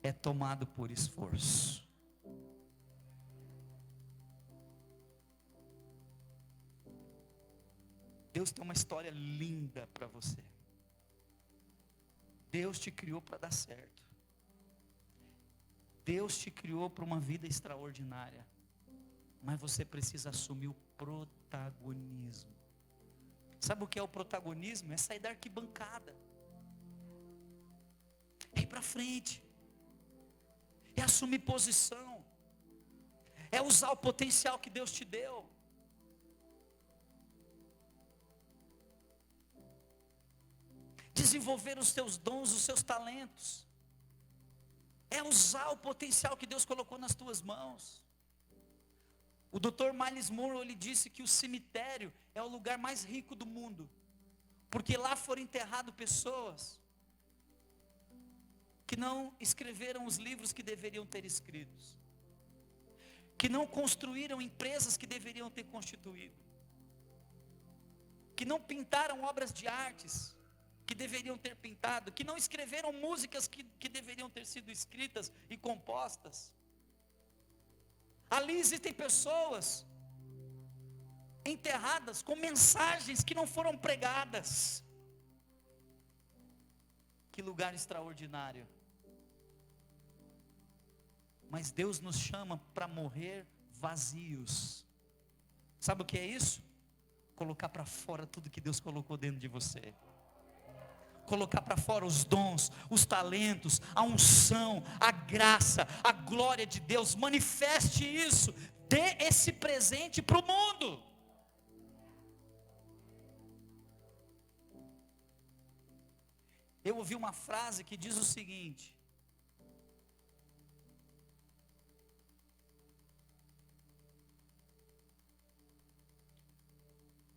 é tomado por esforço. Deus tem uma história linda para você. Deus te criou para dar certo. Deus te criou para uma vida extraordinária. Mas você precisa assumir o protagonismo. Sabe o que é o protagonismo? É sair da arquibancada. É ir para frente. É assumir posição. É usar o potencial que Deus te deu. Desenvolver os seus dons, os seus talentos. É usar o potencial que Deus colocou nas tuas mãos. O Dr. Miles Monroe, ele disse que o cemitério é o lugar mais rico do mundo, porque lá foram enterradas pessoas que não escreveram os livros que deveriam ter escritos, que não construíram empresas que deveriam ter constituído, que não pintaram obras de artes que deveriam ter pintado, que não escreveram músicas que deveriam ter sido escritas e compostas. Ali existem pessoas enterradas com mensagens que não foram pregadas. Que lugar extraordinário. Mas Deus nos chama para morrer vazios. Sabe o que é isso? colocar para fora tudo que Deus colocou dentro de você. Colocar para fora os dons, os talentos, a unção, a graça, a glória de Deus. Manifeste isso. Dê esse presente para o mundo. Eu ouvi uma frase que diz o seguinte: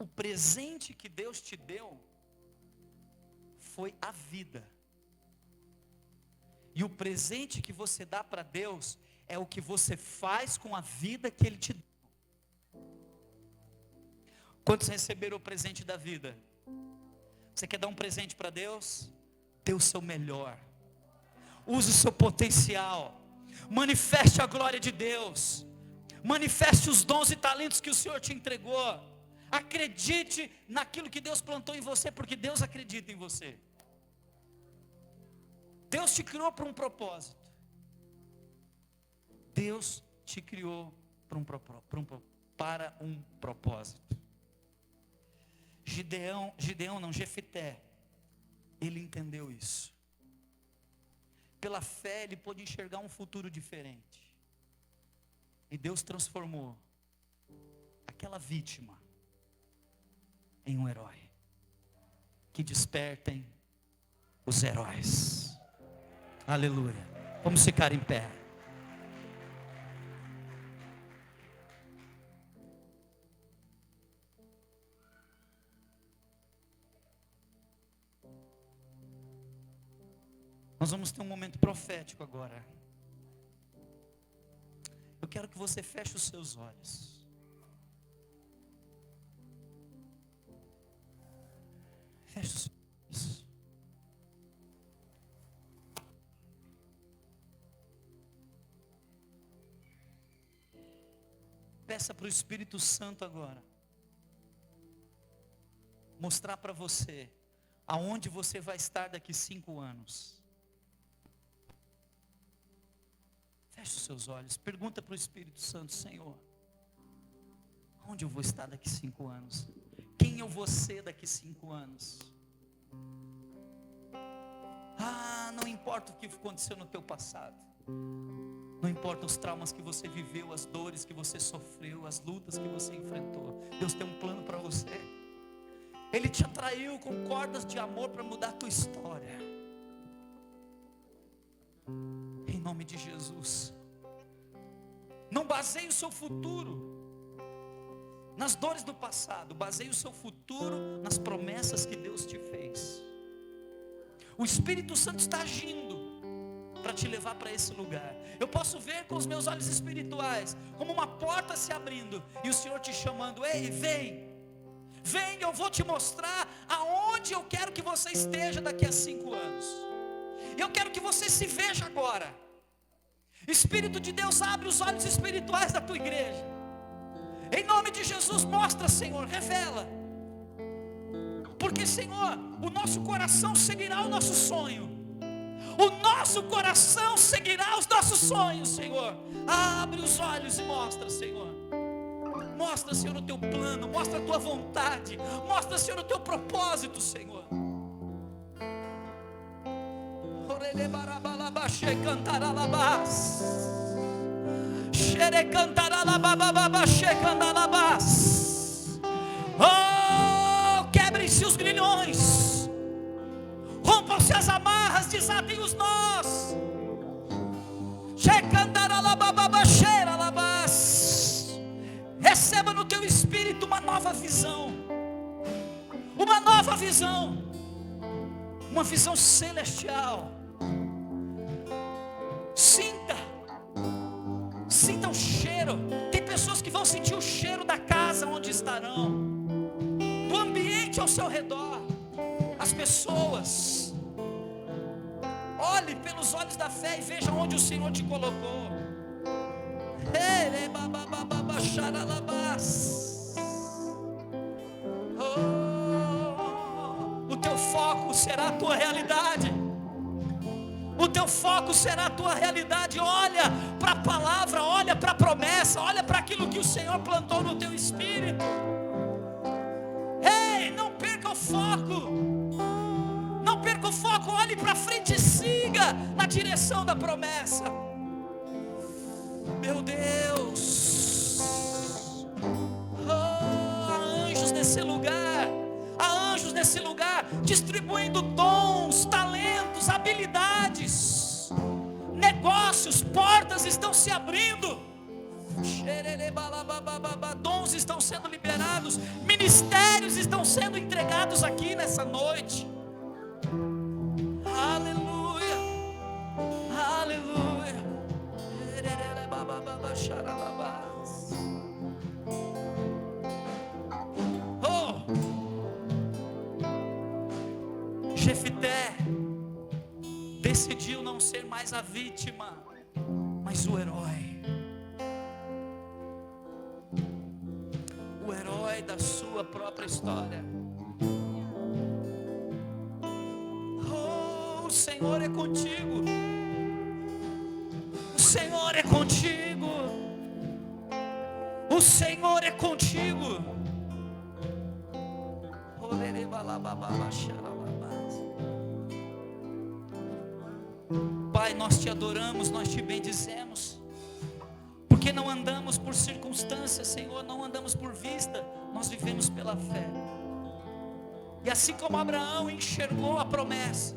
o presente que Deus te deu foi a vida. E o presente que você dá para Deus é o que você faz com a vida que Ele te deu. Quantos receberam o presente da vida? Você quer dar um presente para Deus? Dê o seu melhor. Use o seu potencial. Manifeste a glória de Deus. Manifeste os dons e talentos que o Senhor te entregou. Acredite naquilo que Deus plantou em você, porque Deus acredita em você. Deus te criou para um propósito. Deus te criou para um propósito. Jefté, ele entendeu isso. Pela fé ele pôde enxergar um futuro diferente. E Deus transformou aquela vítima em um herói. Que despertem os heróis. Aleluia. Vamos ficar em pé. Nós vamos ter um momento profético agora. Eu quero que você feche os seus olhos. Feche os olhos. Peça para o Espírito Santo agora mostrar para você aonde você vai estar daqui 5 anos. Feche os seus olhos. Pergunta para o Espírito Santo: Senhor, onde eu vou estar daqui 5 anos? Quem eu vou ser daqui 5 anos? Não importa o que aconteceu no teu passado. Não importa os traumas que você viveu, as dores que você sofreu, as lutas que você enfrentou. Deus tem um plano para você. Ele te atraiu com cordas de amor para mudar a tua história. Em nome de Jesus. Não baseie o seu futuro nas dores do passado. Baseie o seu futuro nas promessas que Deus te fez. O Espírito Santo está agindo para te levar para esse lugar. Eu posso ver com os meus olhos espirituais como uma porta se abrindo e o Senhor te chamando: ei, vem. Vem, eu vou te mostrar aonde eu quero que você esteja daqui a 5 anos. Eu quero que você se veja agora. Espírito de Deus, abre os olhos espirituais da tua igreja. Em nome de Jesus, mostra, Senhor, revela. Porque, Senhor, o nosso coração seguirá o nosso sonho. O nosso coração seguirá os nossos sonhos, Senhor. Abre os olhos e mostra, Senhor. Mostra, Senhor, o teu plano. Mostra a tua vontade. Mostra, Senhor, o teu propósito, Senhor. Oh, quebrem-se os grilhões. Rompam-se as amarras, desatem os nós. Receba no teu espírito uma nova visão. Uma nova visão. Uma visão celestial. Sinta o cheiro. Tem pessoas que vão sentir o cheiro da casa onde estarão, do ambiente ao seu redor. As pessoas. Olhe pelos olhos da fé e veja onde o Senhor te colocou. O teu foco será a tua realidade. O teu foco será a tua realidade. Olha para a palavra, olha para a promessa, olha para aquilo que o Senhor plantou no teu espírito. Ei, não perca o foco. Não perca o foco, olhe para frente e siga na direção da promessa. Meu Deus, há anjos nesse lugar, há anjos nesse lugar, distribuindo dons, talentos, habilidades, negócios, portas estão se abrindo, dons estão sendo liberados, ministérios estão sendo entregados aqui nessa noite. Aleluia, aleluia. Oh, Jefité decidiu não ser mais a vítima, mas o herói. O herói da sua própria história. Oh, o Senhor é contigo. O Senhor é contigo. O Senhor é contigo. Pai, nós te adoramos, nós te bendizemos, porque não andamos por circunstâncias, Senhor, não andamos por vista, nós vivemos pela fé. E assim como Abraão enxergou a promessa,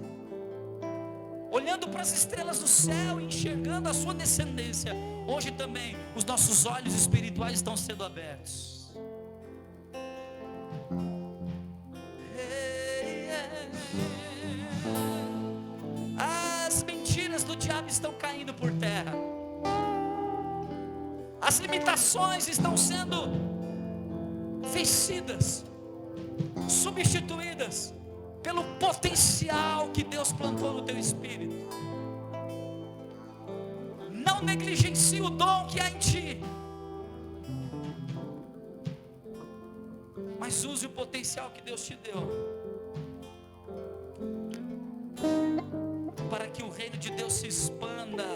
olhando para as estrelas do céu, enxergando a sua descendência, hoje também os nossos olhos espirituais estão sendo abertos. As mentiras do diabo estão caindo por terra. As limitações estão sendo vencidas, substituídas pelo potencial que Deus plantou no teu espírito. Não negligencie o dom que há em ti, mas use o potencial que Deus te deu, para que o reino de Deus se expanda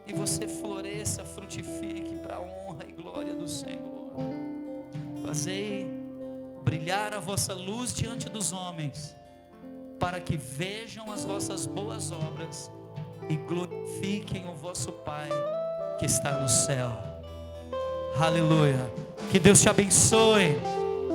e você floresça, frutifique para a honra e glória do Senhor. Fazei brilhar a vossa luz diante dos homens, para que vejam as vossas boas obras e glorifiquem o vosso Pai que está no céu. Aleluia. Que Deus te abençoe,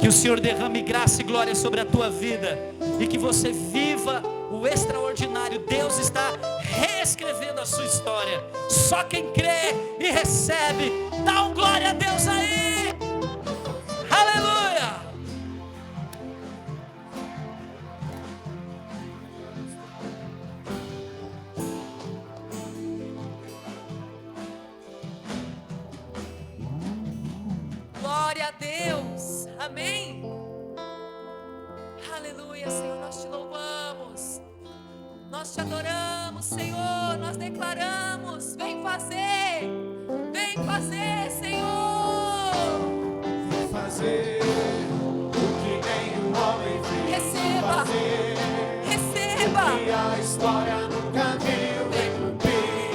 que o Senhor derrame graça e glória sobre a tua vida, e que você viva o extraordinário. Deus está reescrevendo a sua história. Só quem crê e recebe, dá um glória a Deus aí. Aleluia. Glória a Deus, amém. Aleluia, Senhor, nós te louvamos, nós te adoramos, Senhor, nós declaramos: vem fazer, Senhor, vem fazer o que nenhum homem fez. receba, receba, E a história nunca viu, vem cumprir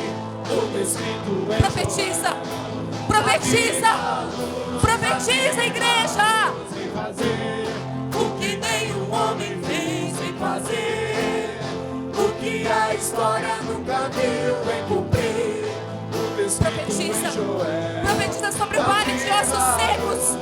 o que escrito em profetiza, profetiza, profetiza, igreja. Vem fazer o que nenhum homem fez, vem fazer o que a história nunca viu, vem cumprir o que escrito Profetiza, em Joel. profetiza sobre o vale de ossos secos.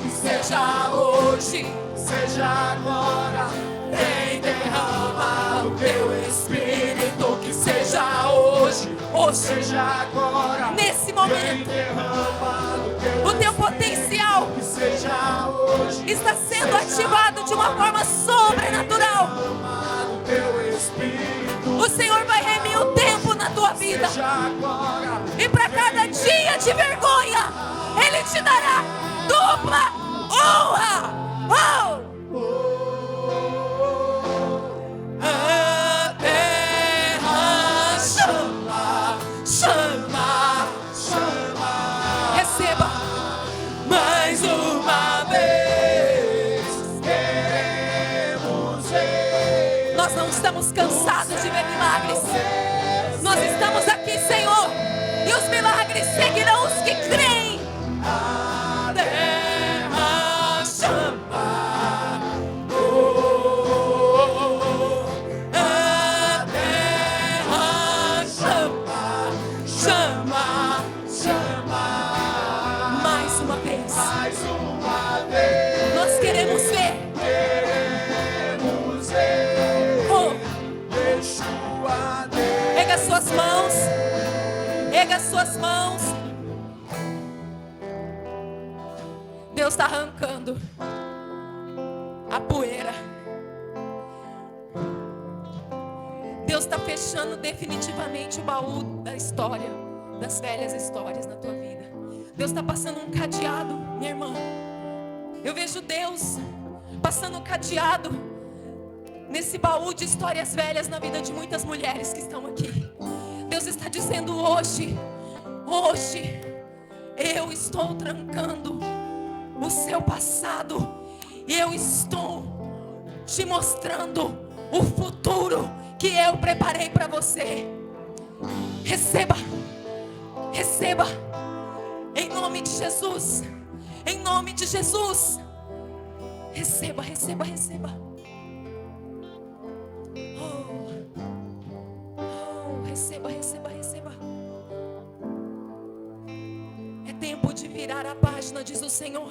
Que seja hoje, seja agora, vem derrama o teu espírito. Que seja hoje, ou seja agora, Nesse vem momento, derrama o teu potencial que seja hoje, está sendo ativado de uma forma sobrenatural. o teu espírito. O Senhor vai remir o tempo na tua vida, Seja agora, e para cada dia de vergonha, Ele te dará dupla honra. Oh! a terra chama, chama, chama. Receba, Mais uma vez queremos ver. nós não estamos cansados de ver milagres. Nós estamos aqui, Senhor, e os milagres seguirão os que creem. A terra chama. Erga as suas mãos. Deus está arrancando a poeira. Deus está fechando definitivamente o baú da história, das velhas histórias na tua vida. Deus está passando um cadeado, minha irmã. Eu vejo Deus passando um cadeado nesse baú de histórias velhas na vida de muitas mulheres que estão aqui. Deus está dizendo hoje, eu estou trancando o seu passado e eu estou te mostrando o futuro que eu preparei para você. Receba, receba, em nome de Jesus, em nome de Jesus. Receba, receba, receba. Receba, receba, receba. É tempo de virar a página, diz o Senhor.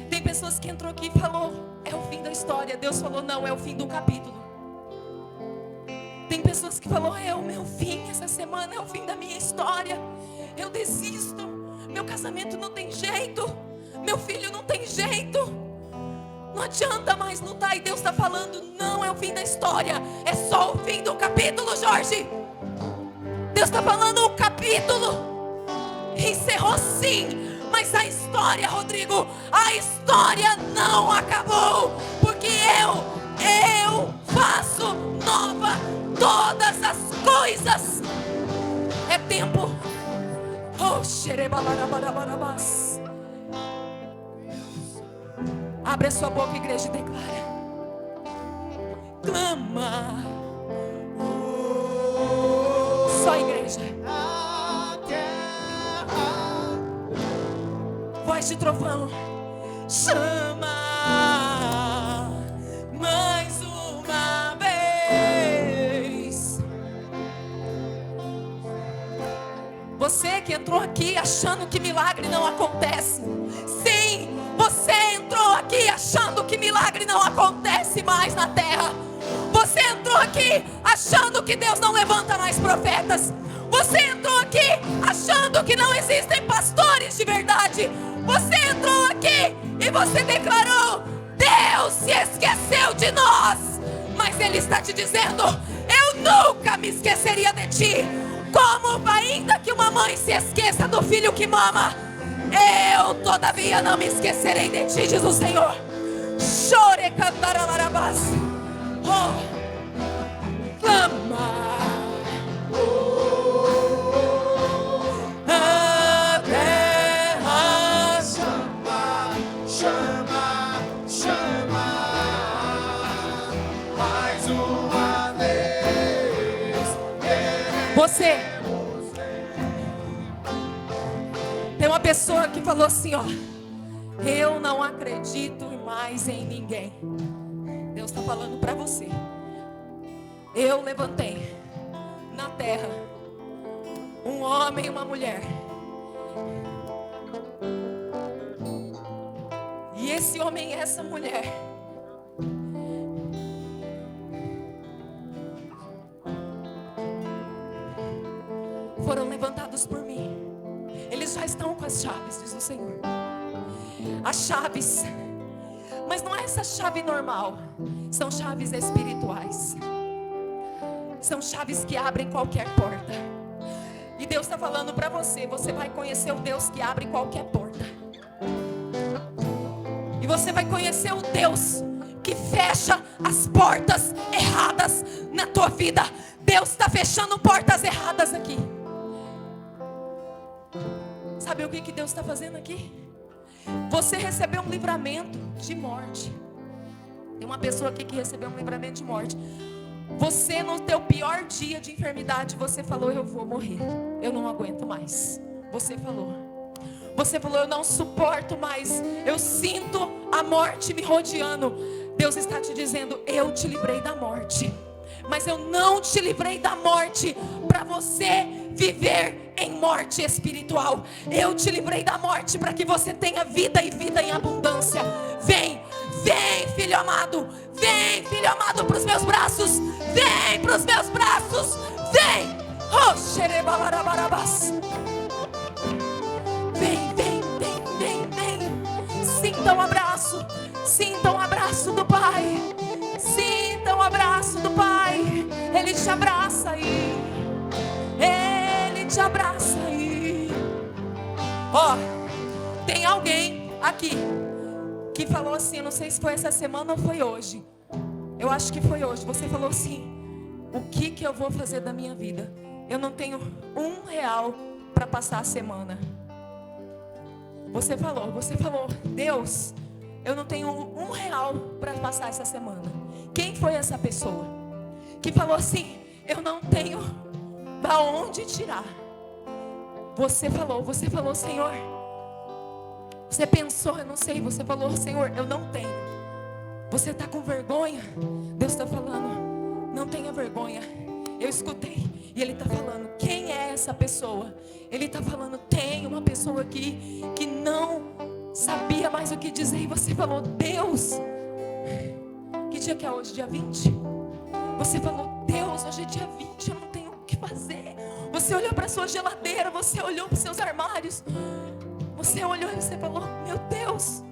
Tem pessoas que entrou aqui e falou, é o fim da história. Deus falou, não, é o fim do capítulo. Tem pessoas que falou, é o meu fim, essa semana é o fim da minha história. Eu desisto, meu casamento não tem jeito, meu filho não tem jeito, não adianta mais lutar. E Deus está falando, não é o fim da história, é só o fim do capítulo, Jorge. Deus está falando, o capítulo encerrou sim, mas a história, Rodrigo, a história não acabou, porque eu faço nova todas as coisas. É tempo. Oh, xerebalabarabas. Abre a sua boca, igreja, e declara. Clama. Só igreja. Voz de trovão. Chama mais uma vez. Você que entrou aqui achando que milagre não acontece. Sim, você entrou aqui achando que milagre não acontece mais na terra. Você entrou aqui achando que Deus não levanta mais profetas. Você entrou aqui achando que não existem pastores de verdade. Você entrou aqui e você declarou, Deus se esqueceu de nós. Mas Ele está te dizendo, eu nunca me esqueceria de ti. Como ainda que uma mãe se esqueça do filho que mama, eu todavia não me esquecerei de ti, diz o Senhor. Chore, cantar alarabás. Oh, clama. A terra chama, chama, chama. Mais uma vez. Você. Tem uma pessoa que falou assim, ó, eu não acredito mais em ninguém. Deus está falando para você. Eu levantei na terra um homem e uma mulher. E esse homem e essa mulher foram levantados por mim. Eles já estão com as chaves, diz o Senhor. As chaves. Mas não é essa chave normal. São chaves espirituais. São chaves que abrem qualquer porta. E Deus está falando para você. Você vai conhecer o Deus que abre qualquer porta. E você vai conhecer o Deus que fecha as portas erradas na tua vida. Deus está fechando portas erradas aqui. Sabe o que Deus está fazendo aqui? Você recebeu um livramento de morte. Tem uma pessoa aqui que recebeu um livramento de morte. Você no teu pior dia de enfermidade, você falou, eu vou morrer, eu não aguento mais. Você falou, eu não suporto mais, eu sinto a morte me rodeando. Deus está te dizendo, eu te livrei da morte. Mas eu não te livrei da morte para você viver em morte espiritual. Eu te livrei da morte para que você tenha vida e vida em abundância. Vem, vem, filho amado. Vem, filho amado, para os meus braços. Vem para os meus braços. Vem, Oh, xerebalabarabas. Vem, vem, vem, vem, vem. Sinta um abraço. Sinta um abraço do Pai. Sinta um abraço do Pai. Ele te abraça aí. Ele te abraça aí. Ó, tem alguém aqui que falou assim, eu não sei se foi essa semana ou foi hoje. Eu acho que foi hoje. Você falou assim: o que eu vou fazer da minha vida? Eu não tenho R$1 para passar a semana. Você falou, Deus, eu não tenho R$1 para passar essa semana. Quem foi essa pessoa que falou assim: eu não tenho da onde tirar? Você falou, Senhor. Você pensou, eu não sei, você falou, Senhor, eu não tenho. Você está com vergonha? Deus está falando, não tenha vergonha. Eu escutei e Ele está falando, quem é essa pessoa? Ele está falando, tem uma pessoa aqui que não sabia mais o que dizer. E você falou, Deus, que dia que é hoje? Dia 20? Você falou, Deus, hoje é dia 20, eu não tenho o que fazer. Você olhou para a sua geladeira, você olhou para os seus armários. Você olhou e você falou, meu Deus,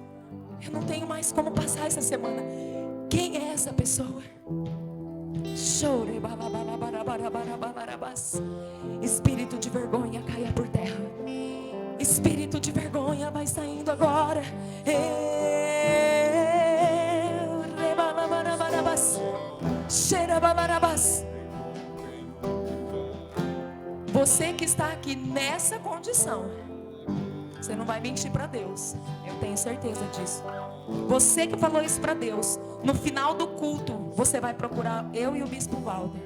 eu não tenho mais como passar essa semana. Quem é essa pessoa? Espírito de vergonha caia por terra. Espírito de vergonha vai saindo agora. Você que está aqui nessa condição, você não vai mentir para Deus, eu tenho certeza disso. Você que falou isso para Deus, no final do culto, você vai procurar eu e o Bispo Walter.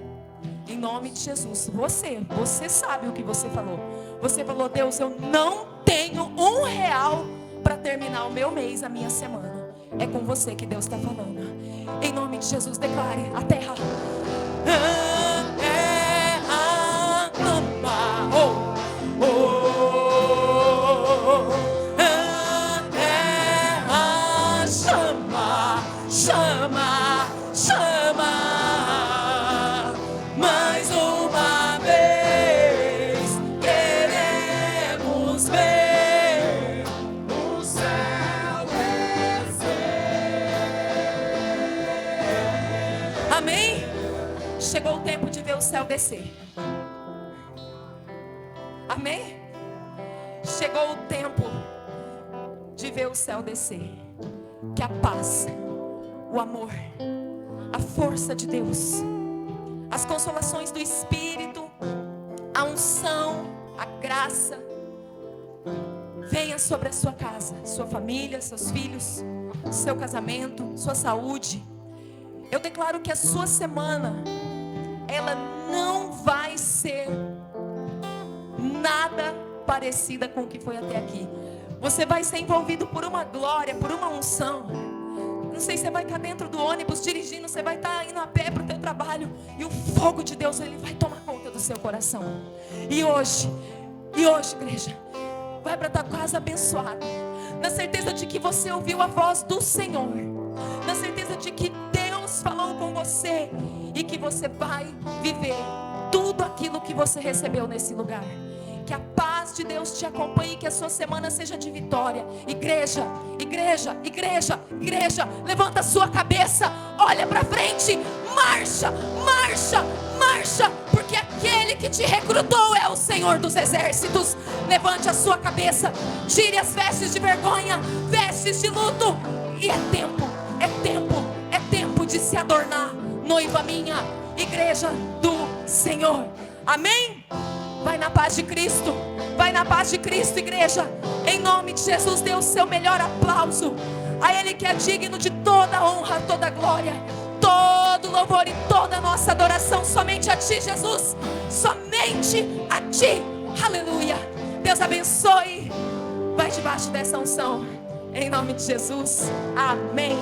Em nome de Jesus. Você sabe o que você falou. Você falou, Deus, eu não tenho R$1 para terminar o meu mês, a minha semana. É com você que Deus está falando. Em nome de Jesus, declare a terra. Amém? Chegou o tempo de ver o céu descer. Amém? Chegou o tempo de ver o céu descer. Que a paz, o amor, a força de Deus, as consolações do Espírito, a unção, a graça venha sobre a sua casa, sua família, seus filhos, seu casamento, sua saúde. Eu declaro que a sua semana, ela não vai ser nada parecida com o que foi até aqui. Você vai ser envolvido por uma glória, por uma unção. Não sei se você vai estar dentro do ônibus dirigindo, você vai estar indo a pé para o teu trabalho, e o fogo de Deus, ele vai tomar conta do seu coração. E hoje, igreja, vai para tua casa abençoada, na certeza de que você ouviu a voz do Senhor, na certeza de que Deus falou com você e que você vai viver tudo aquilo que você recebeu nesse lugar. Que a paz de Deus te acompanhe, que a sua semana seja de vitória. Igreja, igreja, igreja, igreja, levanta a sua cabeça, olha para frente, marcha, marcha, marcha, porque aquele que te recrutou é o Senhor dos exércitos. Levante a sua cabeça, tire as vestes de vergonha, vestes de luto, e é tempo, é tempo, é tempo de se adornar, noiva minha, igreja do Senhor. Amém? Vai na paz de Cristo, vai na paz de Cristo, igreja. Em nome de Jesus, dê o seu melhor aplauso a Ele que é digno de toda honra, toda glória, todo louvor e toda a nossa adoração. Somente a Ti, Jesus, somente a Ti. Aleluia. Deus abençoe. Vai debaixo dessa unção, em nome de Jesus. Amém.